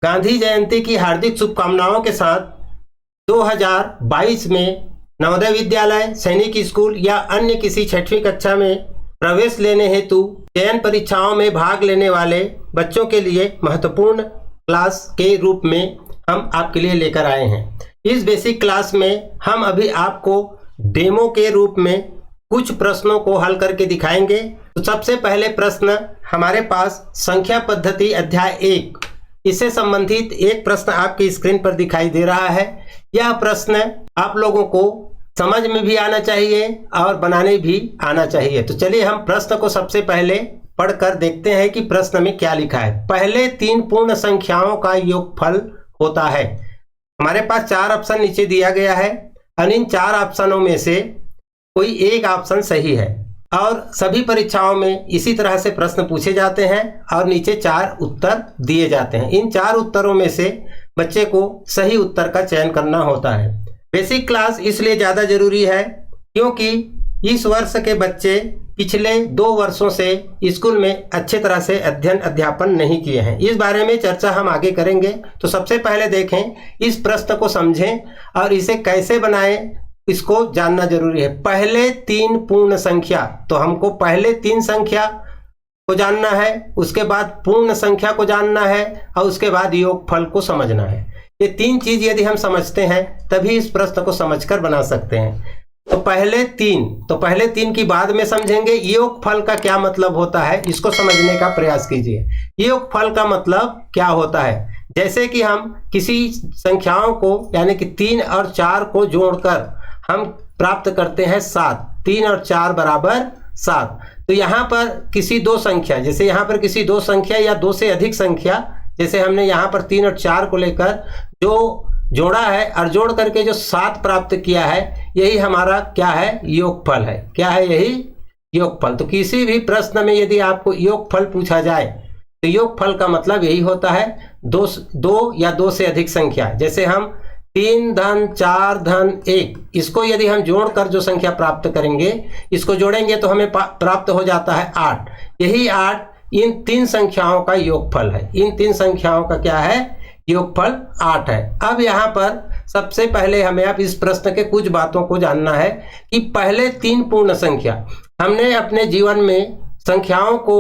गांधी जयंती की हार्दिक शुभकामनाओं के साथ 2022 में नवोदय विद्यालय, सैनिक स्कूल या अन्य किसी 6वीं कक्षा में प्रवेश लेने हेतु चयन परीक्षाओं में भाग लेने वाले बच्चों के लिए महत्वपूर्ण क्लास के रूप में हम आपके लिए लेकर आए हैं। इस बेसिक क्लास में हम अभी आपको डेमो के रूप में कुछ प्रश्नों को हल करके दिखाएंगे। तो सबसे पहले प्रश्न हमारे पास संख्या पद्धति अध्याय 1, इससे संबंधित एक प्रश्न आपकी स्क्रीन पर दिखाई दे रहा है। यह प्रश्न आप लोगों को समझ में भी आना चाहिए और बनाने भी आना चाहिए। तो चलिए हम प्रश्न को सबसे पहले पढ़कर देखते हैं कि प्रश्न में क्या लिखा है। पहले 3 पूर्ण संख्याओं का योगफल होता है। हमारे पास 4 ऑप्शन नीचे दिया गया है और इन 4 ऑप्शनों में से कोई एक ऑप्शन सही है और सभी परीक्षाओं में इसी तरह से प्रश्न पूछे जाते हैं और नीचे 4 उत्तर दिए जाते हैं। इन 4 उत्तरों में से बच्चे को सही उत्तर का चयन करना होता है। बेसिक क्लास इसलिए ज़्यादा जरूरी है क्योंकि इस वर्ष के बच्चे पिछले 2 वर्षों से स्कूल में अच्छे तरह से अध्यापन नहीं किए हैं। इस बारे में चर्चा हम आगे करेंगे। तो सबसे पहले देखें, इस प्रश्न को समझें और इसे कैसे बनाएं इसको जानना जरूरी है। पहले 3 पूर्ण संख्या, तो हमको पहले 3 संख्या को जानना है, उसके बाद पूर्ण संख्या को जानना है और उसके बाद योगफल को समझना है। ये 3 चीज यदि हम समझते हैं तभी इस प्रश्न को समझकर बना सकते हैं। तो पहले 3 की बाद में समझेंगे। योगफल का क्या मतलब होता है इसको समझने का प्रयास कीजिए। योगफल का मतलब क्या होता है, जैसे कि हम किसी संख्याओं को यानी कि 3 और 4 को जोड़कर हम प्राप्त करते हैं 7। 3 और 4 बराबर 7। तो यहाँ पर किसी 2 संख्या, जैसे यहाँ पर किसी 2 संख्या या 2 से अधिक संख्या, जैसे हमने यहाँ पर 3 और 4 को लेकर जो जोड़ा है और जोड़ करके जो 7 प्राप्त किया है, यही हमारा क्या है, योगफल है। क्या है, यही योगफल। तो किसी भी प्रश्न में यदि आपको योगफल पूछा जाए तो योगफल का मतलब यही होता है 2 या 2 से अधिक संख्या। जैसे हम 3 धन 4 धन 1, इसको यदि हम जोड़कर जो संख्या प्राप्त करेंगे, इसको जोड़ेंगे तो हमें प्राप्त हो जाता है 8। यही 8 इन 3 संख्याओं का योगफल है। इन 3 संख्याओं का क्या है, योगफल 8 है। अब यहाँ पर सबसे पहले हमें अब इस प्रश्न के कुछ बातों को जानना है कि पहले 3 पूर्ण संख्या, हमने अपने जीवन में संख्याओं को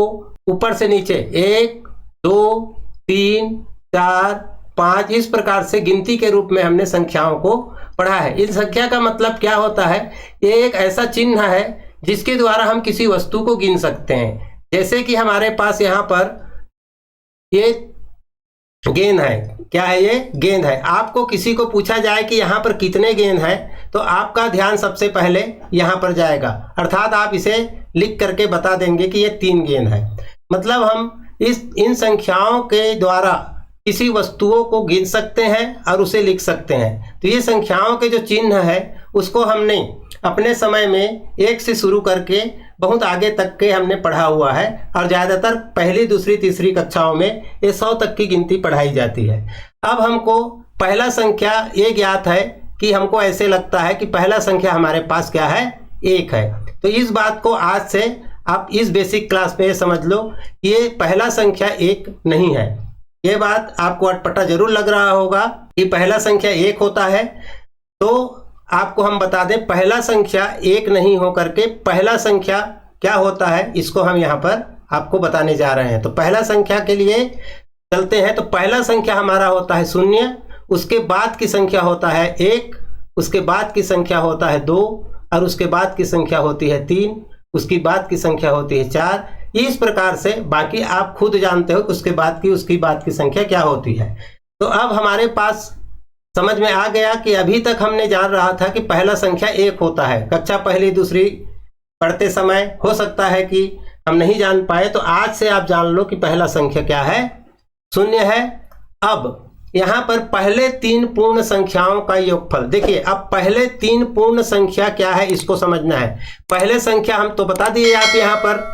ऊपर से नीचे 1 2 3 4 5 इस प्रकार से गिनती के रूप में हमने संख्याओं को पढ़ा है। इस संख्या का मतलब क्या होता है, ये एक ऐसा चिन्ह है जिसके द्वारा हम किसी वस्तु को गिन सकते हैं। जैसे कि हमारे पास यहाँ पर ये गेंद है। क्या है, ये गेंद है। आपको किसी को पूछा जाए कि यहाँ पर कितने गेंद हैं, तो आपका ध्यान सबसे पहले यहाँ पर जाएगा, अर्थात आप इसे लिख करके बता देंगे कि ये 3 गेंद है। मतलब हम इन संख्याओं के द्वारा किसी वस्तुओं को गिन सकते हैं और उसे लिख सकते हैं। तो ये संख्याओं के जो चिन्ह है उसको हमने अपने समय में 1 से शुरू करके बहुत आगे तक के हमने पढ़ा हुआ है और ज़्यादातर पहली, दूसरी, तीसरी कक्षाओं में ये 100 तक की गिनती पढ़ाई जाती है। अब हमको पहला संख्या ये ज्ञात है कि हमको ऐसे लगता है कि पहला संख्या हमारे पास क्या है, 1 है। तो इस बात को आज से आप इस बेसिक क्लास में समझ लो, ये पहला संख्या 1 नहीं है। ये बात आपको अटपटा जरूर लग रहा होगा कि पहला संख्या 1 होता है। तो आपको हम बता दें, पहला संख्या 1 नहीं हो करके पहला संख्या क्या होता है इसको हम यहाँ पर आपको बताने जा रहे हैं। तो पहला संख्या के लिए चलते हैं। तो पहला संख्या हमारा होता है 0, उसके बाद की संख्या होता है 1, उसके बाद की संख्या होता है 2 और उसके बाद की संख्या होती है 3, उसकी बाद की संख्या होती है 4। इस प्रकार से बाकी आप खुद जानते हो उसके बाद की उसकी बाद की संख्या क्या होती है। तो अब हमारे पास समझ में आ गया कि अभी तक हमने जान रहा था कि पहला संख्या 1 होता है। कक्षा पहली दूसरी पढ़ते समय हो सकता है कि हम नहीं जान पाए, तो आज से आप जान लो कि पहला संख्या क्या है, 0 है। अब यहाँ पर पहले 3 पूर्ण संख्याओं का योगफल देखिए। अब पहले 3 पूर्ण संख्या क्या है इसको समझना है। पहले संख्या हम तो बता दिए, आप यहाँ पर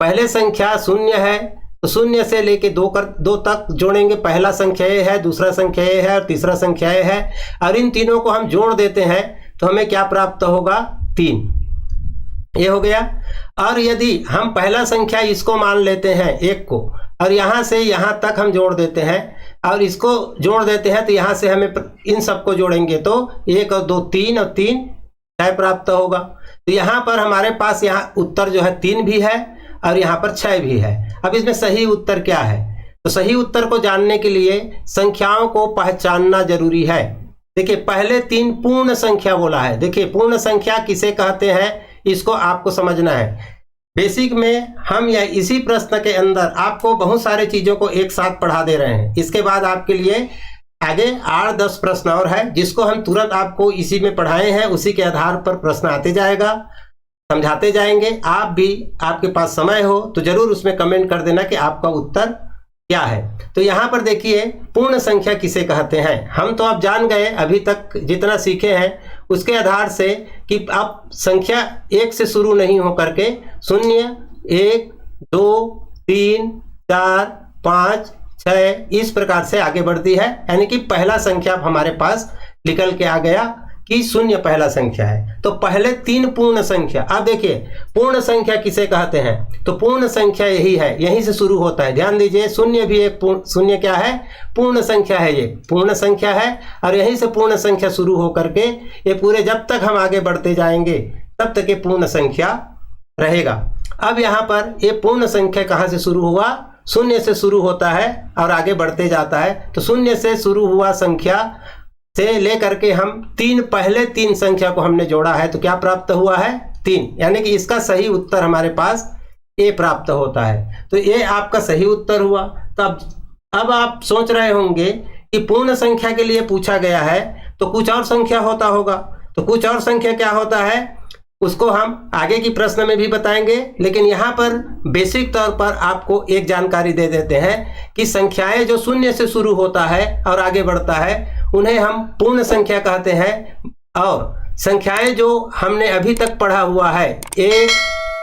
पहले संख्या 0 है, तो 0 से लेके 2 तक जोड़ेंगे। पहला संख्या ये है, दूसरा संख्या ये है और तीसरा संख्या ये है, और इन तीनों को हम जोड़ देते हैं तो हमें क्या प्राप्त होगा, 3। ये हो गया। और यदि हम पहला संख्या इसको मान लेते हैं 1 को, और यहाँ से यहाँ तक हम जोड़ देते हैं, और इसको जोड़ देते हैं तो यहाँ से हमें इन सबको जोड़ेंगे तो 1 और 2 3 और 3 6 प्राप्त होगा। तो यहाँ पर हमारे पास यहाँ उत्तर जो है 3 भी है और यहाँ पर 6 भी है। अब इसमें सही उत्तर क्या है? तो सही उत्तर को जानने के लिए संख्याओं को पहचानना जरूरी है। देखिए पहले 3 पूर्ण संख्या बोला है। देखिए पूर्ण संख्या किसे कहते हैं इसको आपको समझना है। बेसिक में हम या इसी प्रश्न के अंदर आपको बहुत सारे चीजों को एक साथ पढ़ा दे रहे हैं। इसके बाद आपके लिए आगे 8-10 प्रश्न और है जिसको हम तुरंत आपको इसी में पढ़ाए हैं, उसी के आधार पर प्रश्न आते जाएगा, समझाते जाएंगे। आप भी आपके पास समय हो तो जरूर उसमें कमेंट कर देना कि आपका उत्तर क्या है। तो यहाँ पर देखिए पूर्ण संख्या किसे कहते हैं। हम तो आप जान गए अभी तक जितना सीखे हैं उसके आधार से कि आप संख्या 1 से शुरू नहीं हो करके 0 1 2 3 4 5 6 इस प्रकार से आगे बढ़ती है। यानी कि पहला संख्या हमारे पास निकल के आ गया कि 0 पहला संख्या है। तो पहले 3 पूर्ण संख्या। अब देखिए पूर्ण संख्या किसे कहते हैं, तो पूर्ण संख्या यही है, यहीं से शुरू होता है। ध्यान दीजिए 0 भी एक शून्य क्या है, पूर्ण संख्या है, ये पूर्ण संख्या है और यहीं से पूर्ण संख्या शुरू हो करके ये पूरे जब तक हम आगे बढ़ते जाएंगे तब तक ये पूर्ण संख्या रहेगा। अब यहाँ पर ये पूर्ण संख्या कहाँ से शुरू हुआ, 0 से शुरू होता है और आगे बढ़ते जाता है। तो 0 से शुरू हुआ संख्या से लेकर के हम पहले 3 संख्या को हमने जोड़ा है तो क्या प्राप्त हुआ है, 3। यानी कि इसका सही उत्तर हमारे पास ए प्राप्त होता है। तो ये आपका सही उत्तर हुआ। तो अब आप सोच रहे होंगे कि पूर्ण संख्या के लिए पूछा गया है तो कुछ और संख्या होता होगा। तो कुछ और संख्या क्या होता है उसको हम आगे की प्रश्न में भी बताएंगे, लेकिन यहाँ पर बेसिक तौर पर आपको एक जानकारी दे देते हैं कि संख्याएं जो 0 से शुरू होता है और आगे बढ़ता है उन्हें हम पूर्ण संख्या कहते हैं। और संख्याएं जो हमने अभी तक पढ़ा हुआ है 1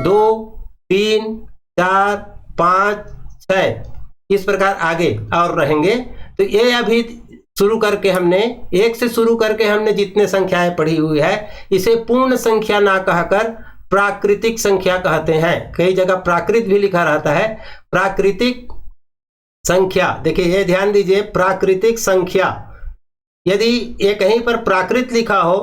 2 3 4 5 6 इस प्रकार आगे और रहेंगे। तो ये अभी शुरू करके हमने 1 से शुरू करके हमने जितने संख्याएं पढ़ी हुई है इसे पूर्ण संख्या ना कहकर प्राकृतिक संख्या कहते हैं। कई जगह प्राकृत भी लिखा रहता है, प्राकृतिक संख्या। देखिए ये ध्यान दीजिए, प्राकृतिक संख्या। यदि ये कहीं पर प्राकृत लिखा हो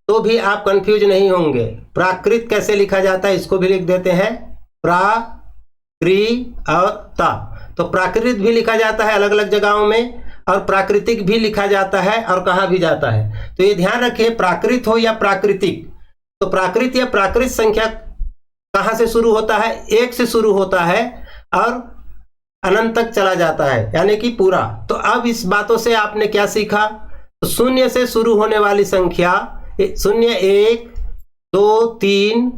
तो भी आप कंफ्यूज नहीं होंगे। प्राकृत कैसे लिखा जाता है इसको भी लिख देते हैं, प्राकृ और ता। तो प्राकृत भी लिखा जाता है अलग अलग जगहों में और प्राकृतिक भी लिखा जाता है और कहा भी जाता है। तो ये ध्यान रखिए प्राकृत हो या प्राकृतिक, तो प्राकृत या प्राकृत संख्या कहाँ से शुरू होता है, 1 से शुरू होता है और अनंत तक चला जाता है, यानी कि पूरा। तो अब इस बातों से आपने क्या सीखा, तो 0 से शुरू होने वाली संख्या 0 1 2 3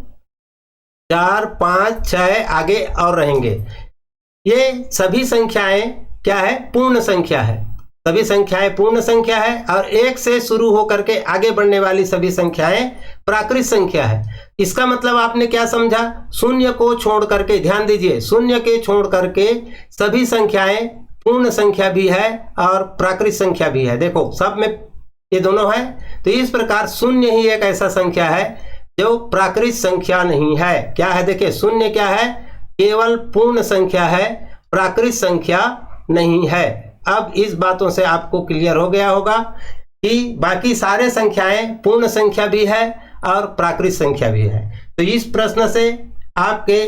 4 5 6 आगे और रहेंगे। ये सभी संख्याएं क्या है, पूर्ण संख्या है। सभी संख्याएं पूर्ण संख्या है और 1 से शुरू होकर के आगे बढ़ने वाली सभी संख्याएं प्राकृत संख्या है। इसका मतलब आपने क्या समझा, 0 को छोड़ करके, ध्यान दीजिए 0 के छोड़ करके सभी संख्याएं पूर्ण संख्या भी है और प्राकृत संख्या भी है। देखो सब में ये दोनों है। तो इस प्रकार 0 ही एक ऐसा संख्या है जो प्राकृत संख्या नहीं है। क्या है, देखिए 0 क्या है, केवल पूर्ण संख्या है, प्राकृत संख्या नहीं है। अब इस बातों से आपको क्लियर हो गया होगा कि बाकी सारे संख्याएं पूर्ण संख्या भी है और प्राकृत संख्या भी है। तो इस प्रश्न से आपके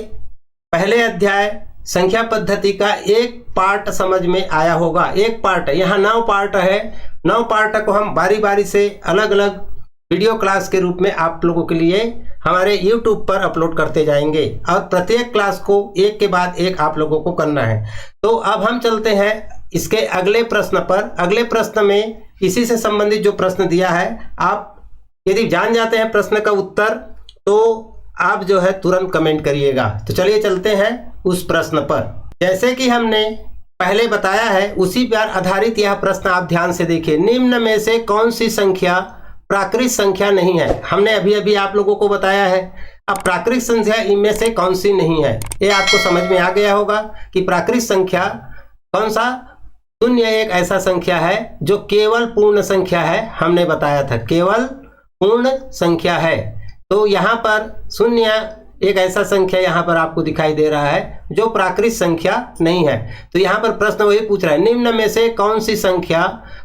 पहले अध्याय संख्या पद्धति का एक पार्ट समझ में आया होगा। एक पार्ट, यहाँ 9 पार्ट है। 9 पार्ट को हम बारी बारी से अलग अलग वीडियो क्लास के रूप में आप लोगों के लिए हमारे YouTube पर अपलोड करते जाएंगे और प्रत्येक क्लास को एक के बाद एक आप लोगों को करना है। तो अब हम चलते हैं इसके अगले प्रश्न पर। अगले प्रश्न में इसी से संबंधित जो प्रश्न दिया है, आप यदि जान जाते हैं प्रश्न का उत्तर तो आप जो है तुरंत कमेंट करिएगा। तो चलिए चलते हैं उस प्रश्न पर। जैसे कि हमने पहले बताया है उसी पर आधारित यह प्रश्न आप ध्यान से देखिए। निम्न में से कौन सी संख्या प्राकृत संख्या नहीं है। हमने अभी अभी आप लोगों को बताया है। अब प्राकृत संख्या इनमें से कौन सी नहीं है, ये आपको समझ में आ गया होगा कि प्राकृत संख्या कौन सा, 0 एक ऐसा संख्या है जो केवल पूर्ण संख्या है। हमने बताया था केवल पूर्ण संख्या है। तो यहाँ पर 0 एक ऐसा संख्या यहाँ पर आपको दिखाई दे रहा है जो प्राकृत संख्या नहीं है। तो यहाँ पर प्रश्न वही पूछ रहा है, निम्न में से कौन सी संख्या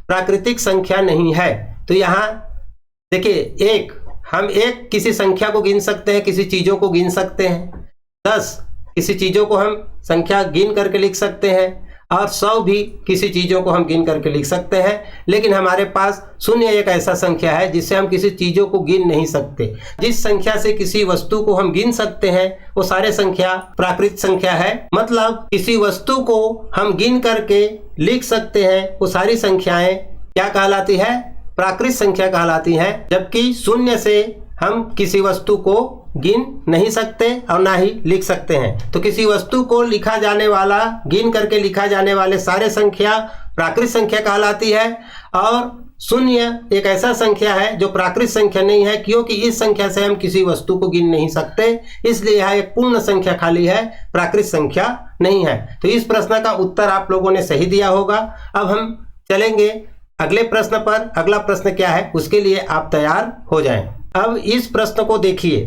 प्राकृतिक संख्या नहीं है। तो यहाँ देखिए, हम एक किसी संख्या को गिन सकते हैं, किसी चीज़ों को गिन सकते हैं। 10 किसी चीज़ों को हम संख्या गिन करके लिख सकते हैं, और 100 भी किसी चीज़ों को हम गिन करके लिख सकते हैं। लेकिन हमारे पास 0 एक ऐसा संख्या है जिससे हम किसी चीज़ों को गिन नहीं सकते। जिस संख्या से किसी वस्तु को हम गिन सकते हैं वो सारे संख्या प्राकृत संख्या है। मतलब किसी वस्तु को हम गिन करके लिख सकते हैं वो सारी संख्याएं क्या कहलाती है, प्राकृत संख्या कहलाती हैं। जबकि 0 से हम किसी वस्तु को गिन नहीं सकते और ना ही लिख सकते हैं। तो किसी वस्तु को लिखा जाने वाला, गिन करके लिखा जाने वाले सारे संख्या प्राकृत संख्या कहलाती है। और 0 एक ऐसा संख्या है जो प्राकृत संख्या नहीं है, क्योंकि इस संख्या से हम किसी वस्तु को गिन नहीं सकते, इसलिए यह एक पूर्ण संख्या खाली है, प्राकृत संख्या नहीं है। तो इस प्रश्न का उत्तर आप लोगों ने सही दिया होगा। अब हम चलेंगे अगले प्रश्न पर। अगला प्रश्न क्या है उसके लिए आप तैयार हो जाएं। अब इस प्रश्न को देखिए,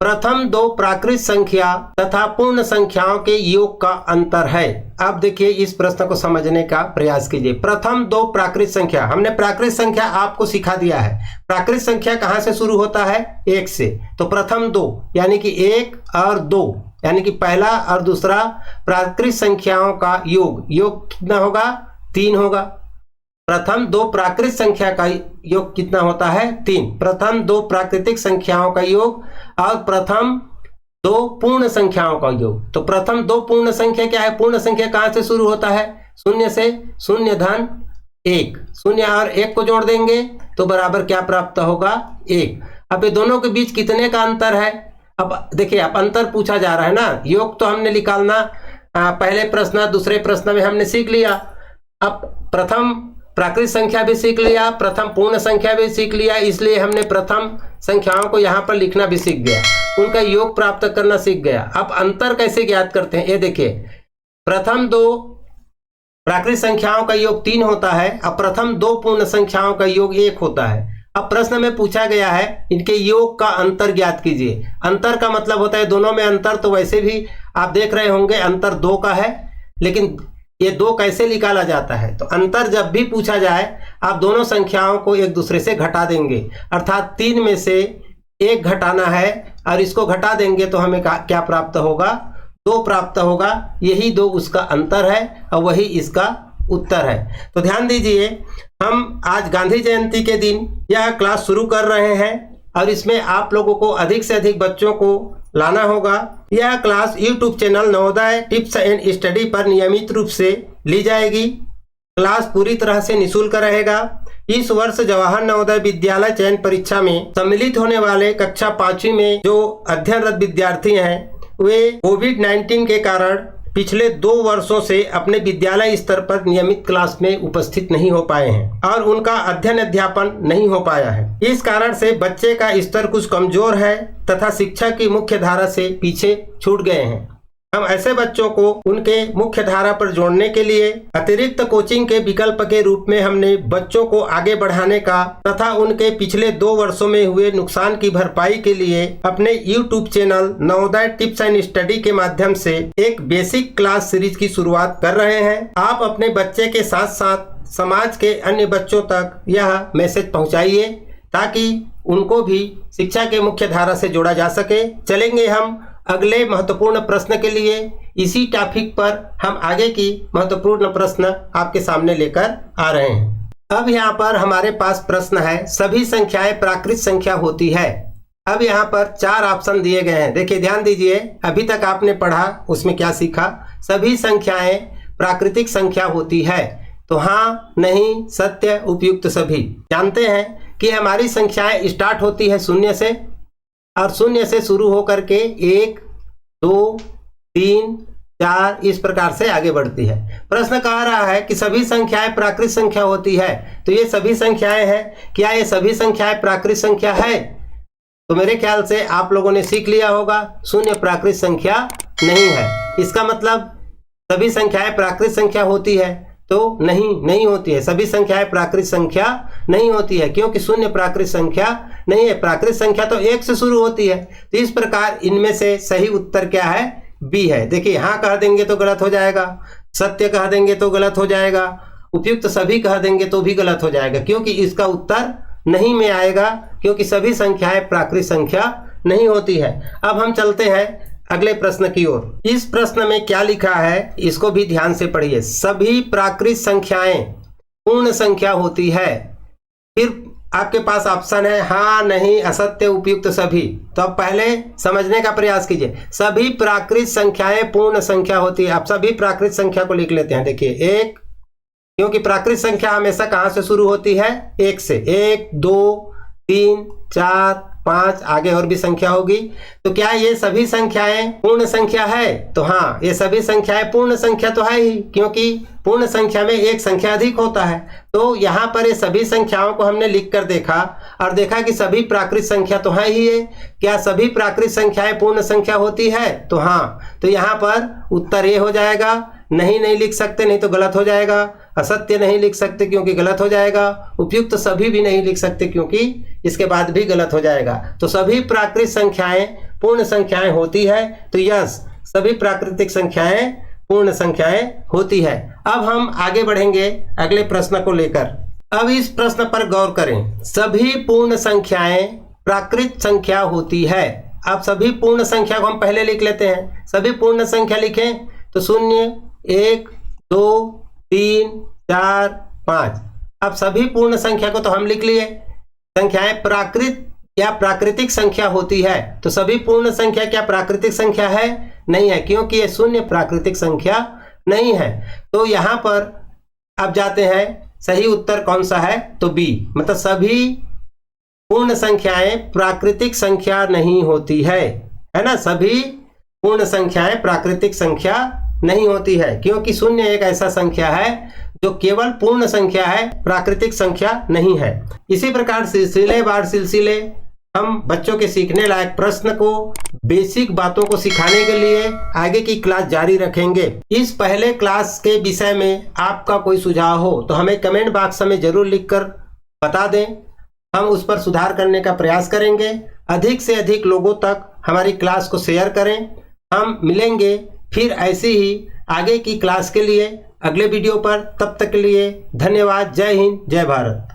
प्रथम 2 प्राकृत संख्या तथा पूर्ण संख्याओं के योग का अंतर है। अब देखिए, इस प्रश्न को समझने का प्रयास कीजिए। प्रथम 2 प्राकृत संख्या, हमने प्राकृत संख्या आपको सिखा दिया है। प्राकृत संख्या कहाँ से शुरू होता है, 1 से। तो प्रथम 2 यानी कि 1 और 2 यानी कि पहला और दूसरा प्राकृत संख्याओं का योग कितना होगा, 3 होगा। प्रथम 2 प्राकृत संख्या का योग कितना होता है, 3। प्रथम 2 प्राकृतिक संख्याओं का योग और प्रथम 2 पूर्ण संख्याओं का योग। तो प्रथम 2 पूर्ण संख्या क्या है, पूर्ण संख्या कहाँ से शुरू होता है, 0 से। 0 धन 1, 0 और 1 को जोड़ देंगे तो बराबर क्या प्राप्त होगा, 1। अब ये दोनों के बीच कितने का अंतर है। अब देखिए, अब अंतर पूछा जा रहा है ना। योग तो हमने निकालना पहले प्रश्न दूसरे प्रश्न में हमने सीख लिया। अब प्रथम प्राकृत संख्या भी सीख लिया, प्रथम पूर्ण संख्या भी सीख लिया, इसलिए हमने प्रथम संख्याओं को यहाँ पर लिखना भी सीख गया, उनका योग प्राप्त करना सीख गया। अब अंतर कैसे ज्ञात करते हैं, ये देखिए, प्रथम 2 प्राकृत संख्याओं का योग 3 होता है, अब प्रथम 2 पूर्ण संख्याओं का योग 1 होता है। अब प्रश्न में पूछा गया है इनके योग का अंतर ज्ञात कीजिए। अंतर का मतलब होता है दोनों में अंतर, तो वैसे भी आप देख रहे होंगे अंतर 2 का है, लेकिन ये 2 कैसे निकाला जाता है। तो अंतर जब भी पूछा जाए आप दोनों संख्याओं को एक दूसरे से घटा देंगे, अर्थात 3 में से 1 घटाना है और इसको घटा देंगे तो हमें क्या प्राप्त होगा, 2 प्राप्त होगा। यही 2 उसका अंतर है और वही इसका उत्तर है। तो ध्यान दीजिए, हम आज गांधी जयंती के दिन यह क्लास शुरू कर रहे हैं और इसमें आप लोगों को अधिक से अधिक बच्चों को लाना होगा। यह class YouTube channel Navodaya tips and study पर नियमित रूप से ली जाएगी। क्लास पूरी तरह से निःशुल्क रहेगा। इस वर्ष जवाहर नवोदय विद्यालय चयन परीक्षा में सम्मिलित होने वाले कक्षा 5वीं में जो अध्ययनरत विद्यार्थी हैं वे कोविड-19 के कारण पिछले 2 वर्षों से अपने विद्यालय स्तर पर नियमित क्लास में उपस्थित नहीं हो पाए हैं और उनका अध्ययन अध्यापन नहीं हो पाया है। इस कारण से बच्चे का स्तर कुछ कमजोर है तथा शिक्षा की मुख्य धारा से पीछे छूट गए हैं। हम ऐसे बच्चों को उनके मुख्य धारा पर जोड़ने के लिए अतिरिक्त कोचिंग के विकल्प के रूप में हमने बच्चों को आगे बढ़ाने का तथा उनके पिछले 2 वर्षों में हुए नुकसान की भरपाई के लिए अपने YouTube channel Navodaya tips and study के माध्यम से एक बेसिक क्लास सीरीज की शुरुआत कर रहे हैं। आप अपने बच्चे के साथ साथ समाज के अन्य बच्चों तक यह मैसेज पहुँचाइए ताकि उनको भी शिक्षा के मुख्य धारा से जोड़ा जा सके। चलेंगे हम अगले महत्वपूर्ण प्रश्न के लिए। इसी टॉपिक पर हम आगे की महत्वपूर्ण प्रश्न आपके सामने लेकर आ रहे हैं। अब यहाँ पर हमारे पास प्रश्न है, सभी संख्याएं प्राकृत संख्या होती है। अब यहाँ पर 4 ऑप्शन दिए गए हैं। देखिए ध्यान दीजिए, अभी तक आपने पढ़ा उसमें क्या सीखा, सभी संख्याएं प्राकृतिक संख्या होती है। तो हाँ, नहीं, सत्य, उपयुक्त सभी। जानते हैं कि हमारी संख्याएं स्टार्ट होती है 0 से और 0 से शुरू होकर के 1, 2, 3, 4 इस प्रकार से आगे बढ़ती है। प्रश्न कह रहा है कि सभी संख्याएं प्राकृत संख्या होती है। तो ये सभी संख्याएं हैं, क्या ये सभी संख्याएं प्राकृत संख्या है? तो मेरे ख्याल से आप लोगों ने सीख लिया होगा 0 प्राकृत संख्या नहीं है। इसका मतलब सभी संख्याएं प्राकृत संख्या होती है? तो नहीं होती है। सभी संख्याएं प्राकृत संख्या नहीं होती है, क्योंकि शून्य प्राकृत संख्या नहीं है। प्राकृत संख्या तो 1 से शुरू होती है। तो इस प्रकार इनमें से सही उत्तर क्या है? बी है। देखिए, हाँ कह देंगे तो गलत हो जाएगा, सत्य कह देंगे तो गलत हो जाएगा, उपयुक्त सभी कह देंगे तो भी गलत हो जाएगा, क्योंकि इसका उत्तर नहीं में आएगा, क्योंकि सभी संख्याएं प्राकृत संख्या नहीं होती है। अब हम चलते हैं अगले प्रश्न की ओर। इस प्रश्न में क्या लिखा है इसको भी ध्यान से पढ़िए। सभी प्राकृत संख्याएं पूर्ण संख्या होती है। फिर आपके पास ऑप्शन है हाँ, नहीं, असत्य, उपयुक्त, सभी। तो अब पहले समझने का प्रयास कीजिए। सभी प्राकृत संख्याएं पूर्ण संख्या होती है। आप सभी प्राकृत संख्या को लिख लेते हैं। देखिए, 1, क्योंकि प्राकृत संख्या हमेशा कहां से शुरू होती है? 1 से। 1, 2, 3, 4, 5, आगे और भी संख्या होगी। तो क्या ये सभी संख्याएं पूर्ण संख्या है? तो हाँ, ये सभी संख्याएं पूर्ण संख्या तो है ही, क्योंकि पूर्ण संख्या में एक संख्या अधिक होता है। तो यहाँ पर ये सभी संख्याओं को हमने लिख कर देखा और देखा कि सभी प्राकृत संख्या तो है ही है। क्या सभी प्राकृत संख्याएं पूर्ण संख्या होती है? तो हाँ। तो यहाँ पर उत्तर ये हो जाएगा। नहीं लिख सकते, नहीं तो गलत हो जाएगा। असत्य नहीं लिख सकते क्योंकि गलत हो जाएगा। उपयुक्त सभी भी नहीं लिख सकते क्योंकि इसके बाद भी गलत हो जाएगा। तो सभी प्राकृत संख्याएं पूर्ण संख्याएं होती है। तो यस, सभी प्राकृतिक संख्याएं पूर्ण संख्याएं होती है। अब हम आगे बढ़ेंगे अगले प्रश्न को लेकर। अब इस प्रश्न पर गौर करें। सभी पूर्ण संख्याएं प्राकृत संख्या होती है। अब सभी पूर्ण संख्या को हम पहले लिख लेते हैं। सभी पूर्ण संख्या लिखें तो 0, 1, 2, 3, 4, 5। अब सभी पूर्ण संख्या को तो हम लिख लिए। संख्याएं प्राकृत या प्राकृतिक संख्या होती है। तो सभी पूर्ण संख्या क्या प्राकृतिक संख्या है? नहीं है, क्योंकि ये शून्य प्राकृतिक संख्या नहीं है। तो यहाँ पर अब जाते हैं, सही उत्तर कौन सा है? तो बी, मतलब सभी पूर्ण संख्याएं प्राकृतिक संख्या नहीं होती है ना। सभी पूर्ण संख्याएं प्राकृतिक संख्या नहीं होती है, क्योंकि शून्य एक ऐसा संख्या है जो केवल पूर्ण संख्या है, प्राकृतिक संख्या नहीं है। इसी प्रकार सिलसिले बार सिलसिले हम बच्चों के सीखने लायक प्रश्न को, बेसिक बातों को सिखाने के लिए आगे की क्लास जारी रखेंगे। इस पहले क्लास के विषय में आपका कोई सुझाव हो तो हमें कमेंट बॉक्स में जरूर लिखकर बता दें। हम उस पर सुधार करने का प्रयास करेंगे। अधिक से अधिक लोगों तक हमारी क्लास को शेयर करें। हम मिलेंगे फिर ऐसी ही आगे की क्लास के लिए अगले वीडियो पर। तब तक के लिए धन्यवाद। जय हिंद, जय भारत।